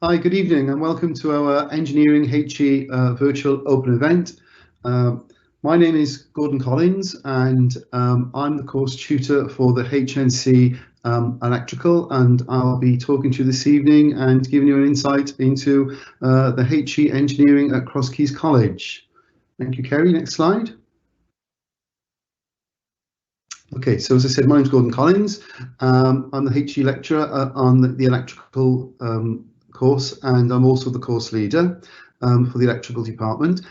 Hi, good evening and welcome to our Engineering HE virtual open event. My name is Gordon Collins and I'm the course tutor for the HNC Electrical, and I'll be talking to you this evening and giving you an insight into the HE Engineering at Crosskeys College. Thank you, Kerry. Next slide. Okay, so as I said, my name's Gordon Collins. I'm the HE lecturer on the electrical course, and I'm also the course leader for the electrical department.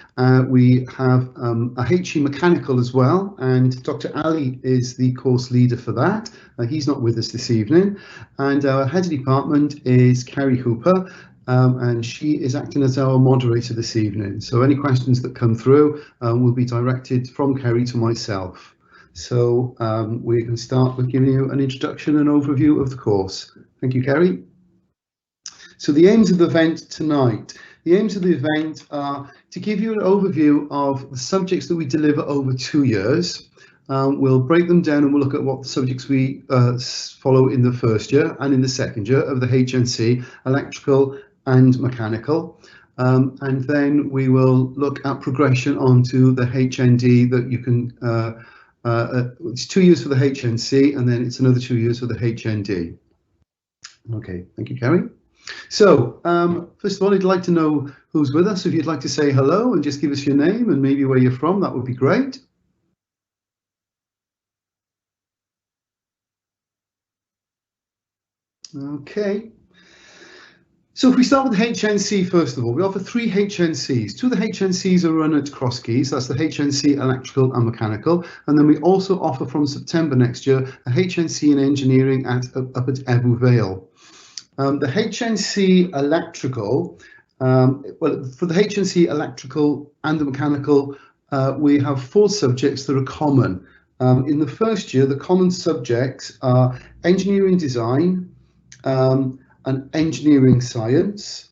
We have a HE mechanical as well, and Dr. Ali is the course leader for that. He's not with us this evening. And our head of department is Kerry Hooper, and she is acting as our moderator this evening. So any questions that come through will be directed from Kerry to myself. So we can start with giving you an introduction and overview of the course. Thank you, Kerry. So the aims of the event tonight. The aims of the event are to give you an overview of the subjects that we deliver over 2 years. We'll break them down and we'll look at what the subjects we follow in the first year and in the second year of the HNC, electrical and mechanical. And then we will look at progression onto the HND that you can, it's 2 years for the HNC and then it's another 2 years for the HND. Okay, thank you, Kerry. So, first of all, I'd like to know who's with us. If you'd like to say hello and just give us your name and maybe where you're from, that would be great. Okay. So if we start with the HNC, first of all, we offer 3 HNCs. 2 of the HNCs are run at Crosskeys. That's the HNC Electrical and Mechanical. And then we also offer from September next year a HNC in Engineering up at Ebbw Vale. The HNC Electrical, well, for the HNC Electrical and the Mechanical, we have 4 subjects that are common. In the first year, the common subjects are Engineering Design, and Engineering Science,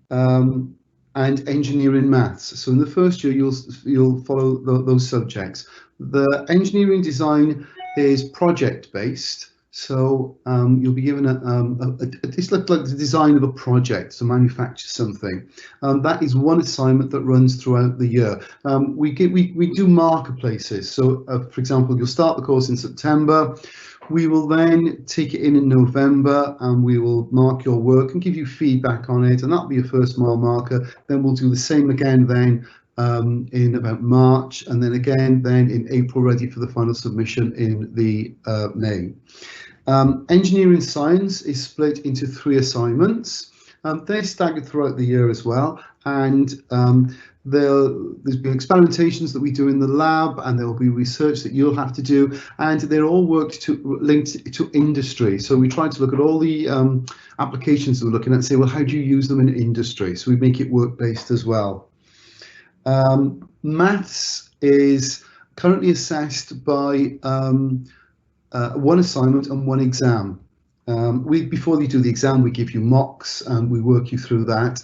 and Engineering Maths. So in the first year, you'll follow those subjects. The Engineering Design is project-based. So you'll be given it's like the design of a project to manufacture something. That is one assignment that runs throughout the year. We do marketplaces. So for example, you'll start the course in September. We will then take it in November and we will mark your work and give you feedback on it. And that'll be your first mile marker. Then we'll do the same again then in about March, and then again then in April, ready for the final submission in the May. Engineering Science is split into 3 assignments. They're staggered throughout the year as well, and there's been experimentations that we do in the lab, and there will be research that you'll have to do, and they're all linked to industry. So we try to look at all the applications that we're looking at and say, well, how do you use them in industry? So we make it work-based as well. Maths is currently assessed by 1 assignment and 1 exam. Before you do the exam, we give you mocks and we work you through that.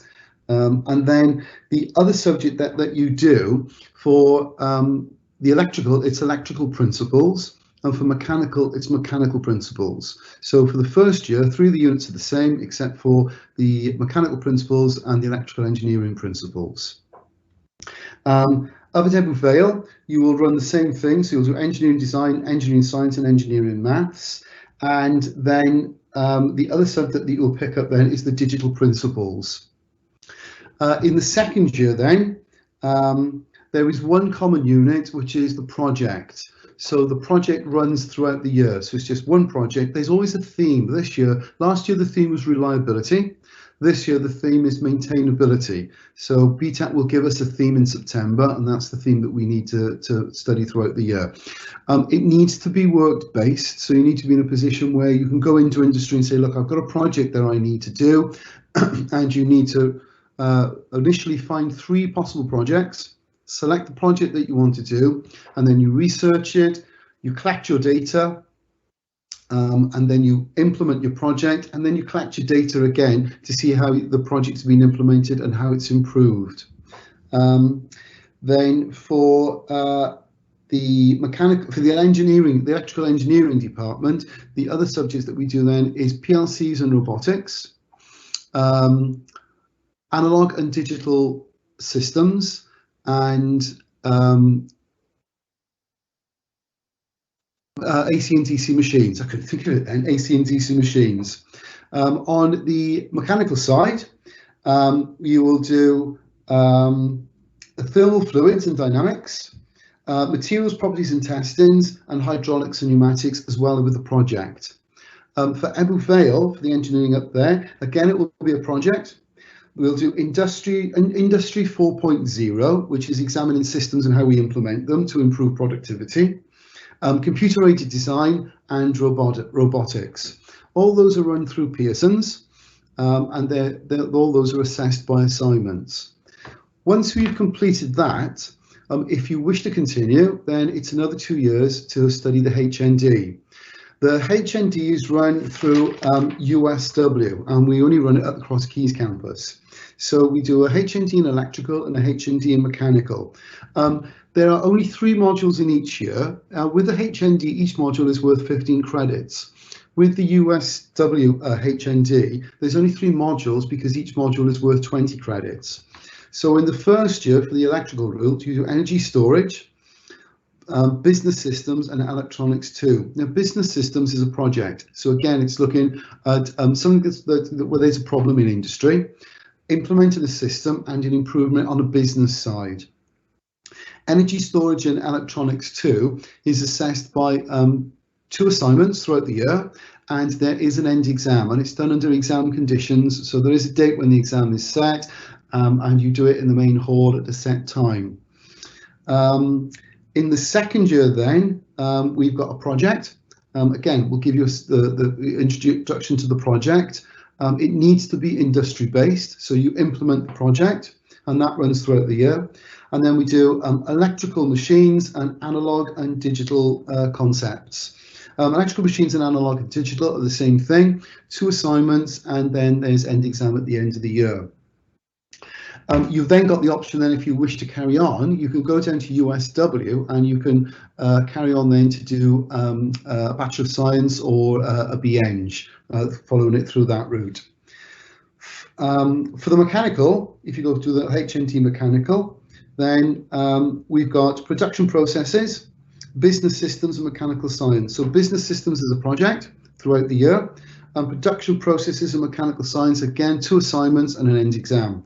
And then the other subject that you do for the electrical, it's electrical principles, and for mechanical, it's mechanical principles. So for the first year, 3 of the units are the same, except for the mechanical principles and the electrical engineering principles. Up at Ebbw Vale, you will run the same thing. So you'll do Engineering Design, Engineering Science and Engineering Maths. And then the other subject that you'll pick up then is the digital principles. In the second year then, there is 1 common unit, which is the project. So the project runs throughout the year. So it's just 1 project. There's always a theme. Last year, the theme was reliability. This year, the theme is maintainability. So BTEC will give us a theme in September, and that's the theme that we need to study throughout the year. It needs to be work-based, so you need to be in a position where you can go into industry and say, look, I've got a project that I need to do, and you need to initially find 3 possible projects, select the project that you want to do, and then you research it, you collect your data, and then you implement your project, and then you collect your data again to see how the project's been implemented and how it's improved. Then for the electrical engineering department, the other subjects that we do then is PLCs and robotics. analog and digital systems, and AC and DC machines. I couldn't think of it then, AC and DC machines. On the mechanical side, you will do thermal fluids and dynamics, materials, properties and testings, and hydraulics and pneumatics as well with the project. For Ebu Vale, for the engineering up there, again, it will be a project. We'll do Industry 4.0, which is examining systems and how we implement them to improve productivity. Computer-aided design and robotics. All those are run through Pearson's, and all those are assessed by assignments. Once we've completed that, if you wish to continue, then it's another 2 years to study the HND. The HND is run through USW, and we only run it at the Cross Keys campus. So we do a HND in electrical and a HND in mechanical. There are only 3 modules in each year. With the HND, each module is worth 15 credits. With the USW HND, there's only 3 modules because each module is worth 20 credits. So in the first year for the electrical route, you do energy storage, business systems and electronics too. Now, business systems is a project. So again, it's looking at something where there's a problem in industry, implementing a system and an improvement on a business side. Energy storage and electronics too is assessed by 2 assignments throughout the year, and there is an end exam, and it's done under exam conditions. So there is a date when the exam is set, and you do it in the main hall at a set time. In the second year then, we've got a project. Again, we'll give you the introduction to the project. It needs to be industry based, so you implement the project, and that runs throughout the year. And then we do electrical machines and analog and digital concepts. Electrical machines and analog and digital are the same thing, 2 assignments, and then there's end exam at the end of the year. You've then got the option then, if you wish to carry on, you can go down to USW and you can carry on then to do a Bachelor of Science or a BEng, following it through that route. For the mechanical, if you go to the HNT mechanical, then we've got production processes, business systems and mechanical science. So business systems is a project throughout the year, and production processes and mechanical science, again, 2 assignments and an end exam.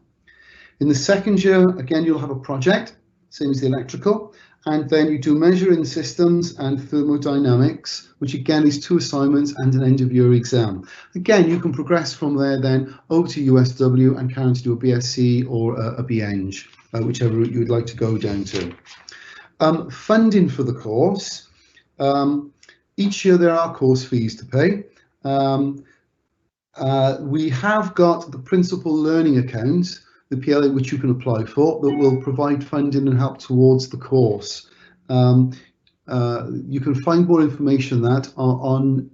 In the second year, again, you'll have a project, same as the electrical, and then you do measuring systems and thermodynamics, which again is 2 assignments and an end of year exam. Again, you can progress from there then over to USW and carry on to do a BSc or a BEng, whichever route you would like to go down to. Funding for the course. Each year there are course fees to pay. We have got the Principal Learning Account, the PLA, which you can apply for, that will provide funding and help towards the course. You can find more information on that on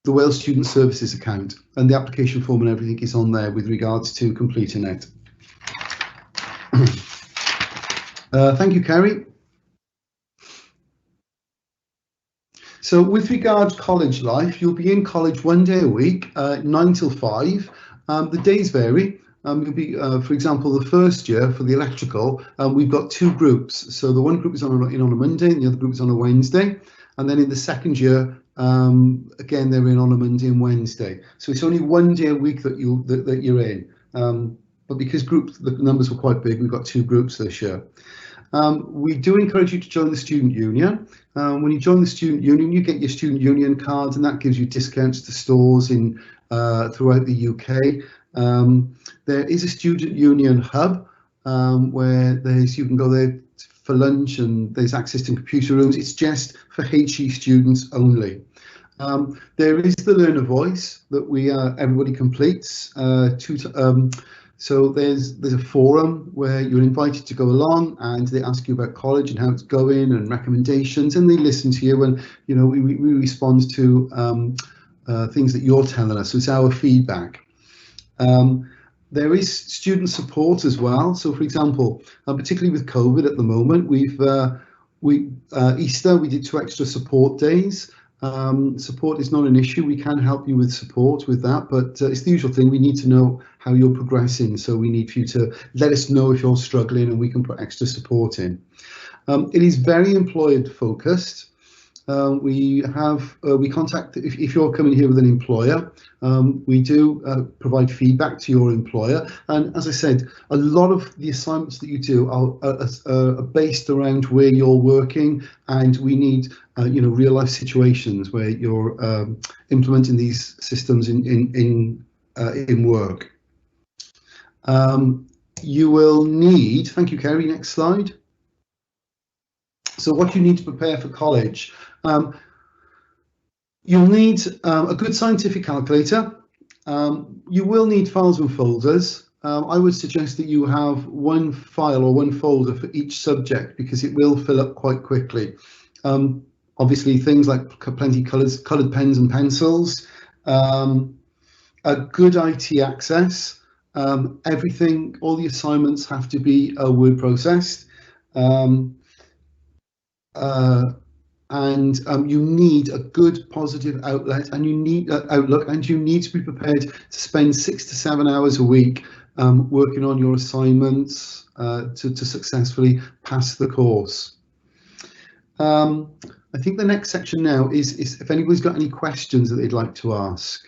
the Wales Student Services account, and the application form and everything is on there with regards to completing it. Thank you, Kerry. So with regard to college life, you'll be in college 1 day a week, 9 till 5. The days vary. You'll be, for example, the first year for the electrical, we've got 2 groups. So the one group is on a Monday and the other group is on a Wednesday. And then in the second year, again, they're in on a Monday and Wednesday. So it's only 1 day a week that you're in. But because the numbers were quite big, we've got 2 groups this year. We do encourage you to join the student union. When you join the student union, you get your student union cards, and that gives you discounts to stores in throughout the UK. There is a student union hub where you can go there for lunch, and there's access to computer rooms. It's just for HE students only. There is the Learner Voice that everybody completes. So there's a forum where you're invited to go along, and they ask you about college and how it's going and recommendations, and they listen to you, and we respond to things that you're telling us. So it's our feedback. There is student support as well. So, for example, particularly with COVID at the moment, Easter we did 2 extra support days. Support is not an issue. We can help you with support with that, but it's the usual thing. We need to know how you're progressing, so we need for you to let us know if you're struggling, and we can put extra support in. It is very employer focused. We contact, if you're coming here with an employer, we do provide feedback to your employer. And as I said, a lot of the assignments that you do are based around where you're working, and we need real life situations where you're implementing these systems in work. You will need, thank you, Kerry, next slide. So what you need to prepare for college. You'll need a good scientific calculator. You will need files and folders. I would suggest that you have one file or one folder for each subject, because it will fill up quite quickly. Obviously, things like plenty of coloured pens and pencils, a good IT access. Everything, all the assignments have to be word processed. You need a good positive outlet, and you need outlook, and you need to be prepared to spend 6 to 7 hours a week working on your assignments to successfully pass the course. I think the next section now is if anybody's got any questions that they'd like to ask.